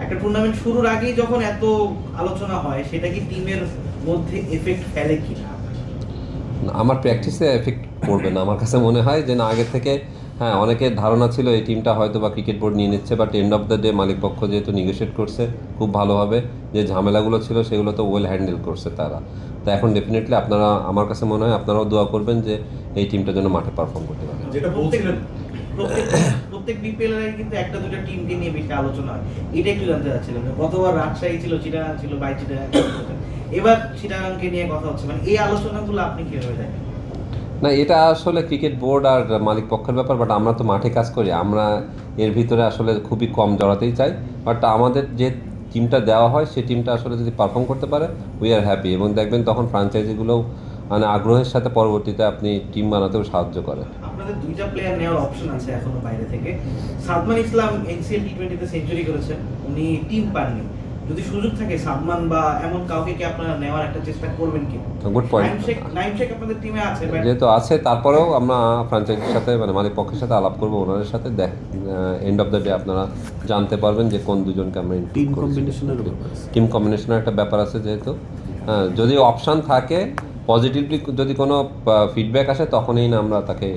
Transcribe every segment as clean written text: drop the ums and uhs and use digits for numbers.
একটা টুর্নামেন্ট শুরুর আগেই যখন এত আলোচনা হয় সেটা কি টিমের মধ্যে এফেক্ট ফেলে কিনা? আমার প্র্যাকটিসে এফেক্ট পড়বে না, আমার কাছে মনে হয় যে না, আগের থেকে হ্যাঁ অনেকের ধারণা ছিল এই টিমটা হয়তো বা ক্রিকেট বোর্ড নিয়ে নিচ্ছে, but end of the day মালিক পক্ষ যেহেতু নেগোশিয়েট করছে খুব ভালোভাবে, যে ঝামেলাগুলো ছিল সেগুলো তো ওয়েল হ্যান্ডেল করছে তারা। তো এখন ডেফিনেটলি আপনারা, আমার কাছে মনে হয় আপনারাও দোয়া করবেন যে এই টিমটার জন্য মাঠে পারফর্ম করতে পারে। যেটা বলছিলেন প্রত্যেক বিপিএল এর কিন্তু একটা দুটো টিমকে নিয়ে বেশি আলোচনা হয়, এটা একটু জানতে চাচ্ছিলাম। গতবার রাজশাহী ছিল, চিটাগাং ছিল, এবার চিটাগাংকে নিয়ে কথা হচ্ছে, মানে এই আলোচনাগুলো আপনি কিভাবে দেখেন? না, এটা আসলে ক্রিকেট বোর্ড আর মালিক পক্ষের ব্যাপার, বাট আমরা তো মাঠে কাজ করি, আমরা এর ভিতরে আসলে খুবই কম জড়াতেই চাই। বাট আমাদের যে টিমটা দেওয়া হয় সেই টিমটা আসলে যদি পারফর্ম করতে পারে উই আর হ্যাপি, এবং দেখবেন তখন ফ্র্যাঞ্চাইজিগুলোও মানে আগ্রহের সাথে পরবর্তীতে আপনি টিম বানাতেও সাহায্য করে। আপনাদের দুইটা প্লেয়ার নেওয়ার অপশন আছে এখনো বাইরে থেকে। সাদমান ইসলাম এনসিএল টি20 তে সেঞ্চুরি করেছেন, উনি টিম পাননি। যদি সুযোগ থাকে সাদমান বা এমন কাউকে কি আপনারা নেওয়ার একটা চেষ্টা করবেন কি? Good point. নাইম শেখ আপনাদের টিমে আছে, যেহেতু আছে, তারপরেও আমরা ফ্র্যাঞ্চাইজির সাথে মানে মালিক পক্ষের সাথে আলাপ করবো, ওনাদের সাথে এন্ড অফ দ্য ডে আপনারা জানতে পারবেন যে কোন দুজনকে আমরা টিম কম্বিনেশনের একটা ব্যাপার আছে। যেহেতু যদি অপশান থাকে, পজিটিভলি যদি কোনো ফিডব্যাক আসে তখনই না আমরা তাকে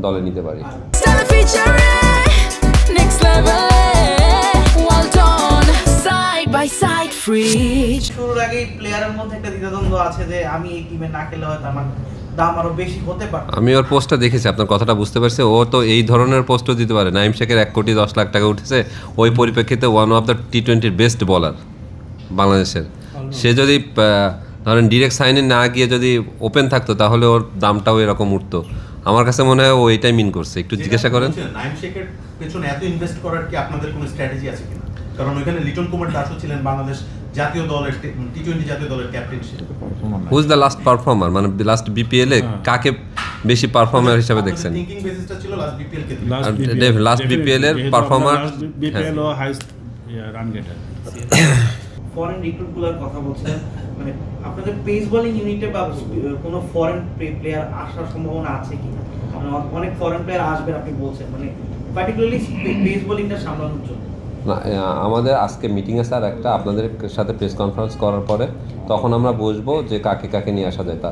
দলে নিতে পারি। শুরুর আগেই প্লেয়ারের মধ্যে একটা দ্বিধাদ্বন্দ্ব আছে যে আমি এই টিমে না খেলে হয়তো আমার দাম আরো বেশি হতে পারে। আমি ওর পোস্টটা দেখেছি, আপনার কথাটা বুঝতে পারছি। ও তো এই ধরনের পোস্টও দিতে পারে। নাইম শেখের 1,10,00,000 টাকা উঠেছে, ওই পরিপ্রেক্ষিতে one of the T20 best বলার বাংলাদেশের। সে যদি ধরেন ডিরেক্ট সাইনে না গিয়ে যদি ওপেন থাকতো তাহলে ওর দামটাও এরকম উঠতো। আমার কাছে মনে হয় ও এটাই মিন করছে। একটু জিজ্ঞাসা করেন। নাইম শেখের পেছনে এত ইনভেস্ট করার কি আপনাদের কোনো স্ট্র্যাটেজি আছে কিনা? কারণ ওইখানে লিটন কুমার দাসও ছিলেন, বাংলাদেশ জাতীয় দলের টি20 জাতীয় দলের ক্যাপ্টেন ছিলেন। Who is the last performer, মানে লাস্ট বিপিএল এ কাকে বেশি পারফর্মার হিসেবে দেখছেন? থিংকিং বেসিসটা ছিল লাস্ট বিপিএল কে, লাস্ট বিপিএল এর পারফর্মার, বিপিএল ও হাইস্ট রান গেটার। ফরেন রিক্রুটগুলোর কথা বলছেন, মানে আপনাদের পেস বোলিং ইউনিটে বা কোনো ফরেন প্লেয়ার আসার সম্ভাবনা আছে কিনা? অনেক ফরেন প্লেয়ার আসবেন আপনি বলছেন, মানে পার্টিকুলারলি পেস বোলিংটা সামলানোর জন্য। না, আমাদের আজকে মিটিং আছে আর একটা, আপনাদের সাথে প্রেস কনফারেন্স করার পরে তখন আমরা বুঝবো যে কাকে কাকে নিয়ে আসা যায়। তা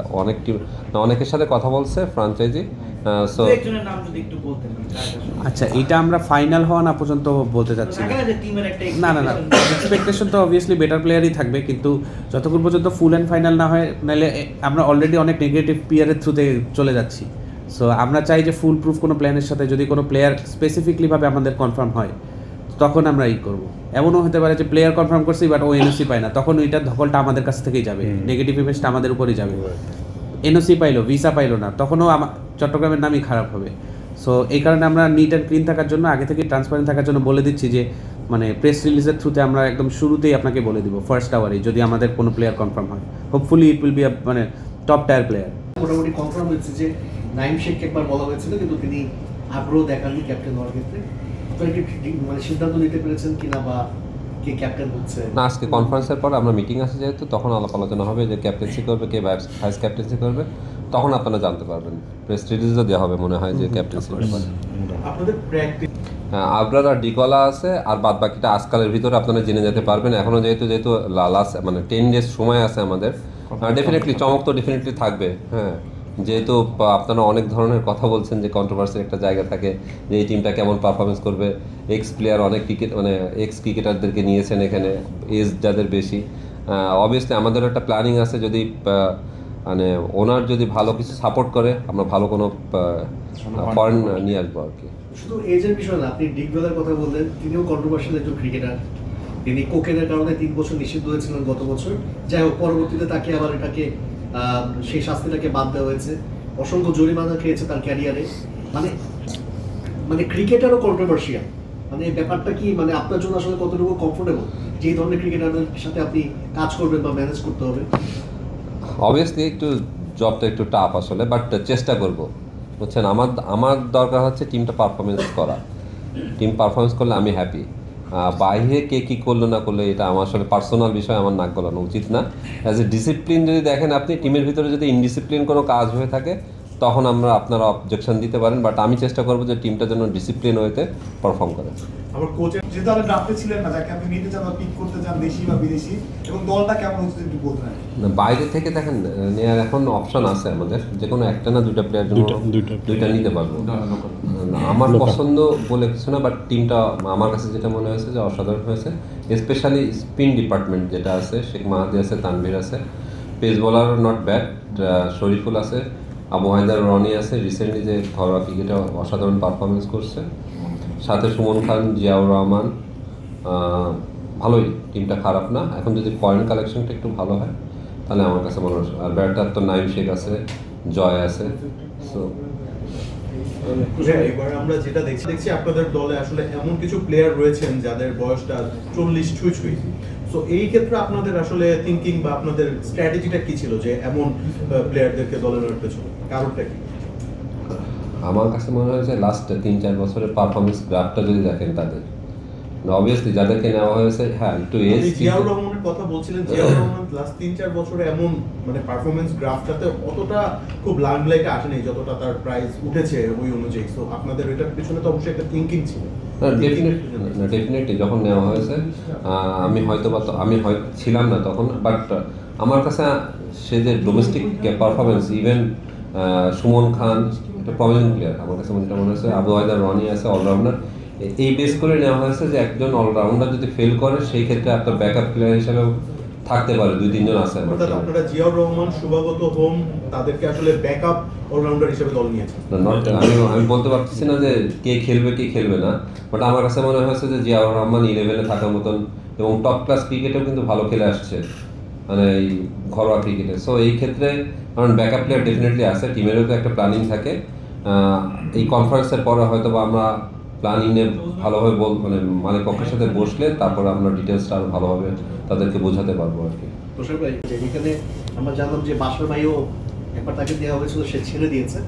অনেকের সাথে কথা বলছে ফ্র্যাঞ্চাইজি। সো একজনের নাম যদি একটু বলতেন। আচ্ছা, এটা আমরা ফাইনাল হওয়া না পর্যন্ত বলতে চাচ্ছি না। না, এক্সপেকটেশন তো অবভিয়াসলি বেটার প্লেয়ারই থাকবে, কিন্তু যতক্ষণ পর্যন্ত ফুল অ্যান্ড ফাইনাল না হয়, নাহলে আমরা অলরেডি অনেক নেগেটিভ প্লেয়ারের থ্রুতে চলে যাচ্ছি। সো আমরা চাই যে ফুল প্রুফ কোনো প্ল্যানের সাথে যদি কোনো প্লেয়ার স্পেসিফিকলিভাবে আমাদের কনফার্ম হয় তখন আমরা করব। এমনও হতে পারে যে প্লেয়ার কনফার্ম করছি বাট ও এনওসি পায় না, তখন ওইটার ধকলটা আমাদের কাছ থেকেই যাবে, নেগেটিভ ইমেজটা আমাদের উপরেই যাবে। এনওসি পাইলো, ভিসা পাইলো না, তখনও চট্টগ্রামের নামই খারাপ হবে। সো এই কারণে আমরা নিট অ্যান্ড ক্লিন থাকার জন্য, আগে থেকে ট্রান্সপারেন্ট থাকার জন্য বলে দিচ্ছি যে মানে প্রেস রিলিজের থ্রুতে আমরা একদম শুরুতেই আপনাকে বলে দিব ফার্স্ট আওয়ারেই যদি আমাদের কোনো প্লেয়ার কনফার্ম হয়। হোপফুলি ইট উইল বি মানে টপ টায়ার প্লেয়ার। মোটামুটি কনফার্ম হয়েছে যে নাইম শেখকে একবার বলা হয়েছিল, কিন্তু তিনি আগ্রহ দেখাননি ক্যাপ্টেন হওয়ার ক্ষেত্রে। মানে সিদ্ধান্ত নিতে পেরেছেন কিনা বা কে ক্যাপ্টেন হচ্ছে না, আজকে কনফারেন্সের পর আমরা মিটিং আছে যেহেতু, তখন আলাপ আলোচনা হবে যে ক্যাপ্টেন্সি করবে কে, ভাইস ক্যাপ্টেন্সি করবে, তখন আপনারা জানতে পারবেন। প্রেস রিলিজও দেওয়া হবে মনে হয় যে ক্যাপ্টেন্সি আপনাদের প্র্যাকটিস। হ্যাঁ, আবরার আর ডিকলা আছে, আর বাদ বাকিটা আজকালের ভিতরে আপনারা জেনে যেতে পারবেন। এখনও যেহেতু লাস্ট মানে 10 ডেজ সময় আছে আমাদের, ডেফিনেটলি চমক তো ডেফিনেটলি থাকবে। হ্যাঁ, যেহেতু আপনারা অনেক ধরনের কথা বলছেন যে কন্ট্রোভার্সির একটা জায়গা থাকে যে এই টিমটা কেমন পারফরমেন্স করবে। এক্স প্লেয়ার অনেক এক্স ক্রিকেটারদেরকে নিয়েছেন এখানে, এজ যাদের বেশি। অবভিয়াসলি আমাদের একটা প্ল্যানিং আছে, যদি মানে ওনার যদি ভালো কিছু সাপোর্ট করে আমরা ভালো কোনো ফরেন নিয়ে আসবো আর কি। শুধু এজের বিষয় না, আপনি ডিক ভেলার কথা বললেন, তিনিও কন্ট্রোভার্সিয়াল একজন ক্রিকেটার। তিনি কোকেনের কারণে 3 বছর নিষিদ্ধ হয়েছিলেন গত বছর। যাই হোক, পরবর্তীতে তাকে আবার এটাকে সেই শাস্তিটাকে বাদ দেওয়া হয়েছে। অসংখ্য জরিমানা খেয়েছে তার ক্যারিয়ারে। মানে ক্রিকেটারও কন্ট্রোভার্সিয়াল। মানে ব্যাপারটা কি, মানে আপনার জন্য আসলে কতটুকু কমফোর্টেবল যে এই ধরনের ক্রিকেটারদের সাথে আপনি কাজ করবেন বা ম্যানেজ করতে হবে? অবভিয়াসলি একটু জবটা একটু টাফ আসলে, বাট চেষ্টা করব। বুঝছেন, আমার দরকার হচ্ছে টিমটা পারফরমেন্স করা। টিম পারফরমেন্স করলে আমি হ্যাপি। বাইরে কে কী করলো না করলো এটা আমার আসলে পার্সোনাল বিষয়, আমার নাক গলানো উচিত না। অ্যাজ এ ডিসিপ্লিন যদি দেখেন আপনি, টিমের ভিতরে যদি ইনডিসিপ্লিন কোনো কাজ হয়ে থাকে তখন আপনারা অবজেকশন দিতে পারেন, বাট আমি চেষ্টা করবো যে টিমটা যেন ডিসিপ্লিন ওয়েতে পারফর্ম করে। আমার কোচের যে দলে ড্রাফটে ছিলেন না, যাকে আপনি নিতে চান বা পিক করতে চান, দেশি বা বিদেশি, এবং দলটা কেমন হচ্ছে একটু বলতে পারেন। বাইরে থেকে দেখেন নেওয়ার এখন অপশন আছে আমাদের, যে কোনো একটা না দুইটা প্লেয়ার জন্য দুইটা নিতে পারবো। আমার পছন্দ বলে কিছু না, বাট টিমটা আমার কাছে যেটা মনে হয়েছে যে অসাধারণ হয়েছে, স্পেশালি স্পিন ডিপার্টমেন্ট যেটা আছে, শেখ মাহাদি আছে, তানভীর আছে, pace bowler not bad, Shoriful আছে, আবু হায়দার, রনি আছে, রিসেন্টলি যে ঘরোয়া ক্রিকেটে অসাধারণ পারফরমেন্স করছে, সাথে সুমন খান, জিয়াউর রহমান, ভালোই, টিমটা খারাপ না। এখন যদি পয়েন্ট কালেকশনটা একটু ভালো হয় তাহলে আমার কাছে মনে হয়, আর ব্যাটার তো নাইম শেখ আছে, জয় আছে। সো এবার আমরা যেটা দেখছি আপনাদের দলে আসলে এমন কিছু প্লেয়ার রয়েছেন যাদের বয়সটা 40 ছুঁই। সো এই ক্ষেত্রে আপনাদের আসলে থিঙ্কিং বা আপনাদের স্ট্র্যাটেজিটা কি ছিল যে এমন প্লেয়ারদেরকে দলে নেওয়ার পেছনে কারণটা কি? আমার কাছে মনে হয় যে লাস্ট 3-4 বছরের পারফরমেন্স গ্রাফটা যদি দেখেন তাদের, অবভিয়াসলি যাদেরকে নেওয়া হয়েছে, হ্যাঁ একটু এজ, জিয়াউর রহমানের কথা বলছিলেন, জিয়াউর রহমান লাস্ট 3-4 বছরে এমন মানে পারফরমেন্স গ্রাফটাতে অতটা খুব লাইমলাইটে আসেনি যতটা তার প্রাইস উঠেছে ওই অনুযায়ী। সো আপনাদের এটার পিছনে তো অবশ্যই একটা থিঙ্কিং ছিল। ডেফিনেটলি যখন নেওয়া হয়েছে, আমি ছিলাম না তখন, বাট আমার কাছে সে যে ডোমেস্টিক পারফরমেন্স, ইভেন সুমন খান একটা প্রমিনেন্ট প্লেয়ার, আমার কাছে যেটা মনে হয়েছে, আবু হায়দার, রনি আছে অলরাউন্ডার, এই বেস করে নেওয়া হয়েছে যে একজন অলরাউন্ডার যদি ফেল করে সেই ক্ষেত্রে আপনার ব্যাকআপ প্লেয়ার হিসেবেও থাকতে পারে, 2-3 জন আছে। আপনারা জিয়াউর রহমান, শুভাগত হোম তাদেরকে আসলে ব্যাকআপ অলরাউন্ডার হিসেবে দল নিয়েছেন? আমি বলতে পারতেছি না যে কে খেলবে না, বাট আমার কাছে মনে হয়েছে যে জিয়াউর রহমান 11-এ থাকার মতন, এবং টপ ক্লাস ক্রিকেটেও কিন্তু ভালো খেলে আসছে, মানে এই ঘরোয়া ক্রিকেটে। সো এই ক্ষেত্রে কারণ ব্যাকআপ প্লেয়ার ডেফিনেটলি আছে, টিমেরও তো একটা প্ল্যানিং থাকে। এই কনফারেন্সের পরে হয়তো বা আমরা প্ল্যানিংয়ে ভালোভাবে মানে পক্ষের সাথে বসলে তারপর আমরা ডিটেলসটা আরও ভালোভাবে তাদেরকে বোঝাতে পারবো আর কি। তোষার ভাই, এখানে আমরা জানলাম যে বাসার ভাইও একবার তাকে দেওয়া হয়েছিল, সে ছেড়ে দিয়েছে,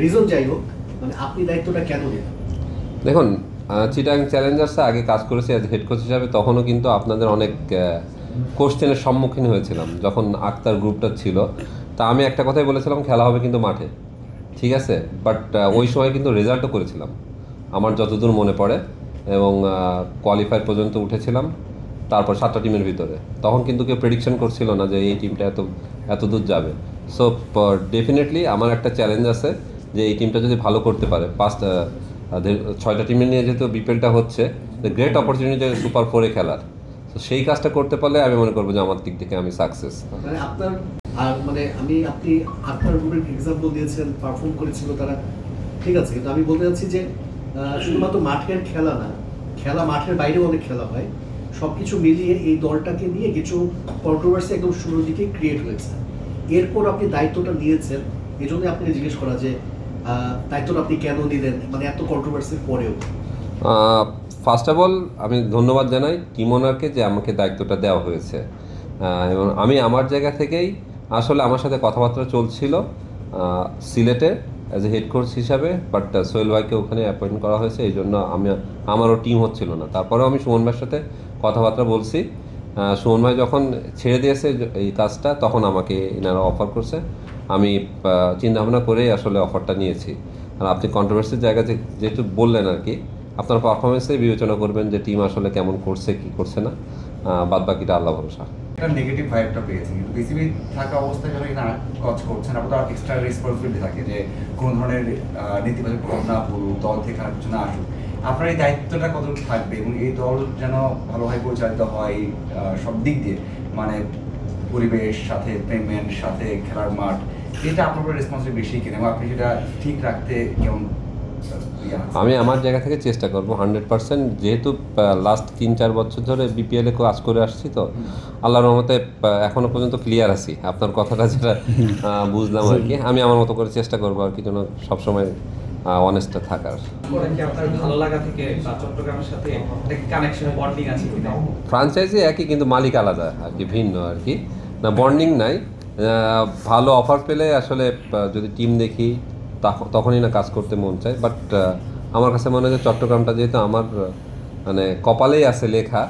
রিজন যাই হোক, মানে আপনি দায়িত্বটা কেন দিলেন? দেখুন, চিটাগাং চ্যালেঞ্জার্সে আগে কাজ করেছি অ্যাজ হেড কোচ হিসাবে, তখনও কিন্তু আপনাদের অনেক কোশ্চেনের সম্মুখীন হয়েছিলাম যখন আক্তার গ্রুপটা ছিল। তা আমি একটা কথাই বলেছিলাম, খেলা হবে কিন্তু মাঠে, ঠিক আছে, বাট ওই সময় কিন্তু রেজাল্টও করেছিলাম আমার যতদূর মনে পড়ে, এবং কোয়ালিফাই পর্যন্ত উঠেছিলাম, তারপর 7টা টিমের ভিতরে। তখন কিন্তু কেউ প্রেডিকশন করছিল না যে এই টিমটা এত দূর যাবে। সো ডেফিনেটলি আমার একটা চ্যালেঞ্জ আছে যে এই টিমটা যদি ভালো করতে পারে, 6টা টিমের নিয়ে যেহেতু বিপিএলটা হচ্ছে, গ্রেট অপরচুনিটি সুপার 4-এ খেলার, তো সেই কাজটা করতে পারলে আমি মনে করবো যে আমার দিক থেকে আমি সাকসেস। মানে আপনার আপনি আপনার গ্রুপের এক্সাম্পল দিয়েছেন, পারফর্ম করেছিল তারা, ঠিক আছে, কিন্তু আমি বলতে চাচ্ছি যে শুধুমাত্র মাঠের খেলা না, খেলা মাঠের বাইরেও অনেক খেলা হয়, সবকিছু মিলিয়ে এই দলটাকে নিয়ে কিছু কন্ট্রোভার্সি একদম শুরুর দিকে ক্রিয়েট হয়েছে। এরপর আপনি দায়িত্বটা নিয়েছেন, এই জন্য আপনাকে জিজ্ঞেস করা যে দায়িত্বটা আপনি কেন নিলেন, মানে এত কন্ট্রোভার্সির পরেও। ফার্স্ট অফ অল আমি ধন্যবাদ জানাই টিম ওনারকে যে আমাকে দায়িত্বটা দেওয়া হয়েছে, এবং আমি আমার জায়গা থেকেই আসলে আমার সাথে কথাবার্তা চলছিল সিলেটে অ্যাজ এ হেড কোচ হিসাবে, বাট সোহেল ভাইকে ওখানে অ্যাপয়েন্ট করা হয়েছে, এই জন্য আমারও টিম হচ্ছিল না। তারপরেও আমি সুমন ভাইয়ের সাথে কথাবার্তা বলছি, সুমন ভাই যখন ছেড়ে দিয়েছে এই কাজটা, তখন আমাকে এনারা অফার করছে, আমি চিন্তাভাবনা করেই আসলে অফারটা নিয়েছি। আর আপনি কন্ট্রোভার্সির জায়গা যেহেতু বললেন আর কি, আপনার পারফরমেন্সে বিবেচনা করবেন যে টিম আসলে কেমন করছে কি করছে না, বাদ বাকিটা আল্লাহ ভরসা। একটা নেগেটিভ ভাইবটা পেয়েছি, কিন্তু বিসিবি থাকা অবস্থায় যারা না কাজ করছেন, আপনার এক্সট্রা রেসপন্সিবিলিটি থাকে যে কোনো ধরনের নেতিবাচক প্রভাব না পড়ুক, দল থেকে খারাপ কিছু না আসুক। আপনার এই দায়িত্বটা কতটুকু থাকবে এবং এই দল যেন ভালোভাবে পরিচালিত হয় সব দিক দিয়ে, মানে পরিবেশ সাথে পেমেন্ট সাথে খেলার মাঠ, এটা আপনার উপর রেসপন্সিবিলিটি বেশি কিনা এবং আপনি সেটা ঠিক রাখতে কেমন? আমি আমার জায়গা থেকে চেষ্টা করবো 100%, যেহেতু লাস্ট 3-4 বছর ধরে বিপিএলে কাজ করে আসছি, তো আল্লাহর রহমতে এখনো পর্যন্ত ক্লিয়ার আছি, আপনার কথাটা যেটা বুঝলাম আর কি। আমি আমার মতো করে চেষ্টা করবো আর কি, যেন সবসময় অনেস্ট থাকার। ফ্রাঞ্চাইজি একই, কিন্তু মালিক আলাদা আর কি, ভিন্ন আর কি, না বন্ডিং নাই। ভালো অফার পেলে আসলে যদি টিম দেখি তখনই না কাজ করতে মন চায়, বাট আমার কাছে মনে হয় যে চট্টগ্রামটা যেহেতু আমার মানে কপালেই আছে লেখা,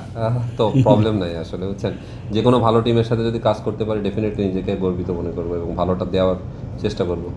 তো প্রবলেম নাই আসলে, বুঝছেন। যে কোনো ভালো টিমের সাথে যদি কাজ করতে পারি ডেফিনেটলি নিজেকে গর্বিত মনে করবো এবং ভালোটা দেওয়ার চেষ্টা করবো।